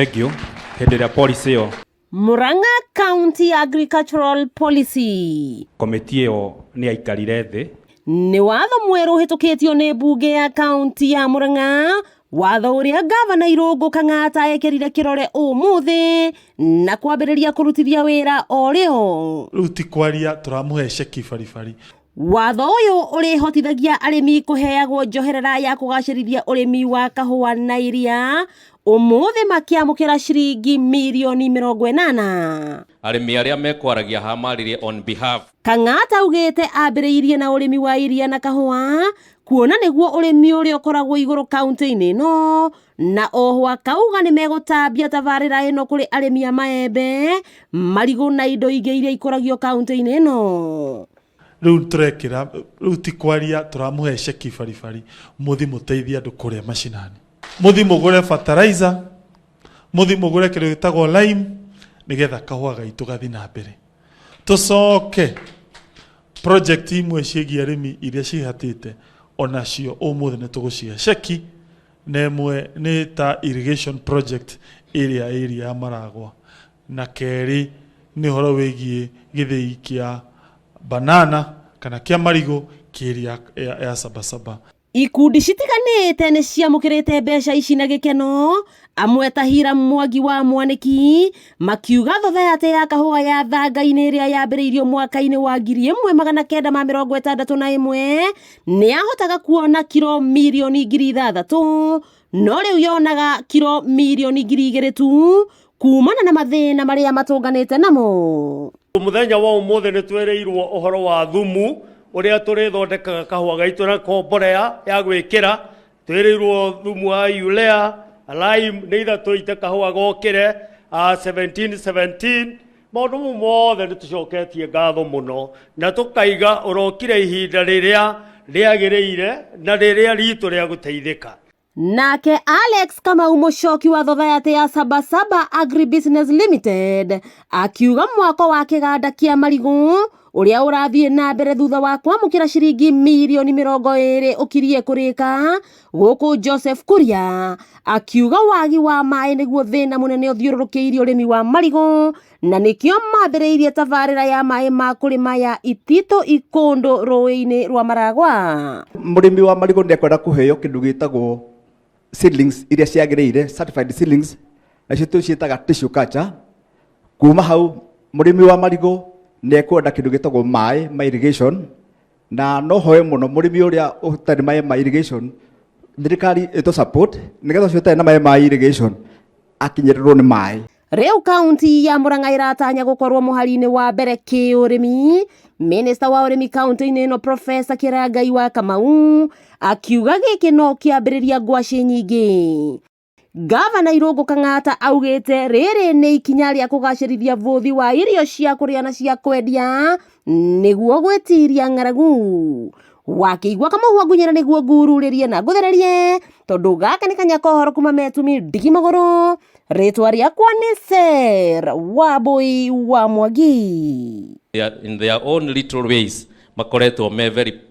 Egyo, hĩndĩ policy yo Murang'a County Agricultural Policy komiti ĩyo nĩ aikarire thĩ nĩ watho mwerũ hĩtũkĩtio nĩ mbunge ya kaunti ya Murang'a, watho ũrĩa gavana Irũngũ Kang'ata ekĩrire kĩrore ũmũthĩ na kwambĩrĩria kũrutithia wĩra o rĩo. Rĩu ti kwaria tũramũhe ceki baribari. Watho ũyũ ũrĩhotithagia arĩmi kũheagwo njoherera ya kũgacĩrithia ũrĩmi wa kahũa na iria, ũmũthĩ makĩamũkĩra ciringi mirioni 80. Arĩmi arĩa mekwaragia hamarĩrie on behalf. Kang'ata augĩte ambĩrĩirie na ũrĩmi wa iria na kahũa, kuona nĩguo ũrĩmi ũrĩa ũkoragwo igũrũ kaunti-inĩ ĩno, na oho akauga nĩ megũtambia tabarĩra ĩno kũrĩ arĩmi a maembe, marigũ na indo ingĩ iria ikũragio kaunti-inĩ ĩno. Rĩu tũrekĩra, rĩu ti kwaria tũramũhe ceki baribari, mũthi mũteithie andũ kũrĩa macinani, mũthi mũgũre fertilizer, mũthi mũgũre kĩrĩa gĩtagwo lime, nĩgetha kahũa gaitũ gathi na mbere. Tũcoke project imwe ciĩgiĩ arĩmi iria cihatĩte onacio ũmũthĩ nĩ tũgũcihe ceki, na ĩmwe nĩ ta irrigation project area ya Maragwa, na kerĩ nĩ ũhoro wĩgiĩ gĩthĩi kĩa banana kana kĩa marigũ kĩria ya Sabasaba. Ikundi citiganĩte nĩ ciamũkĩrĩte mbeca ici na gĩkeno, amwe ta Hira Mwangi wa Mwanĩki makiuga thothe ya kahũa ya thanga-inĩ ĩrĩa yambĩrĩirio mwaka-inĩ wa 1961 nĩ yahotaga kuona kiro mirioni 6,000, no rĩu yonaga kiro mirioni 2,000 tu, kumana na mathĩna marĩa matũnganĩte namo. Mũthenya wa ũmũthĩ nĩ twereirwo ũhoro wa thumu ũrĩa tũrĩthondekaga kahũa gaitũ na komborea ya gwĩkĩra, twereirwo thumu wa urea, lime nĩ ithatũ ite kahũa gokĩre 1717. Maũndũ mothe nĩ tũcoketie ngatho mũno na tũkaiga ũrokire ihinda rĩrĩa rĩagĩrĩire na rĩrĩa ritũ rĩa gũteithĩka. Nake Alex Kamau mũcoki wa thothaitĩ ya Sabasaba Agribusiness Limited akiuga mwako wa kĩganda kĩa marigũ ũrĩa ũrathiĩ na mbere thutha wa kwamũkĩra ciringi mirioni 20 ũkirie kũrĩka gũkũ Joseph Kuria, akiuga wagi wa maĩ nĩguo thĩna mũnene ũthiũrũrũkĩirie ũrĩmi wa marigũ, na nĩkĩo mambĩrĩirie tabarĩra ya maĩ ma kũrĩma ya Itito Ikũndũ rũĩ-inĩ rwa Maragwa. Mũrĩmi wa marigũ nĩekwenda kũheo kĩndũ gĩtagwo seedlings iria ciagĩrĩire, certified seedlings, na cio tũciĩtaga tissue culture. Kuma hau mũrĩmi wa marigũ nĩekwenda kĩndũ gĩtagwo maĩ ma irrigation, na no hoye mũno mũrĩmi ũrĩa ũtarĩ maĩ ma irrigation thirikari ĩtũ support nĩgetha ũcio ũtarĩ na maĩ ma irrigation akinyĩrĩrwo nĩ maĩ. Rĩu kaunti ya Murang'a ĩratanya gũkorwo mũhari-inĩ wa mbere kĩũrĩmi. Minister wa ũrĩmi kaunti-inĩ ĩno Professor Kĩrangai wa Kamau akiuga gĩkĩ no kĩambĩrĩria ngwacĩ nyingĩ. Gavana Irũngũ Kang'ata augĩte rĩrĩ nĩ ikinya rĩa kũgacĩrithia bũthi wa irio cia kũrĩa na cia kwendia nĩguo gwĩtiria ng'aragu. Wakĩigua Kamau Ngunyĩra nĩguo ngururĩrie na ngũthererie, tondũ gaka nĩ kanya kohoro kuma Metumi Ndigi Magũrũ, rĩtwa rĩakwa nĩ Ser Wambui wa Mwangi. In their own little ways makoretwo me very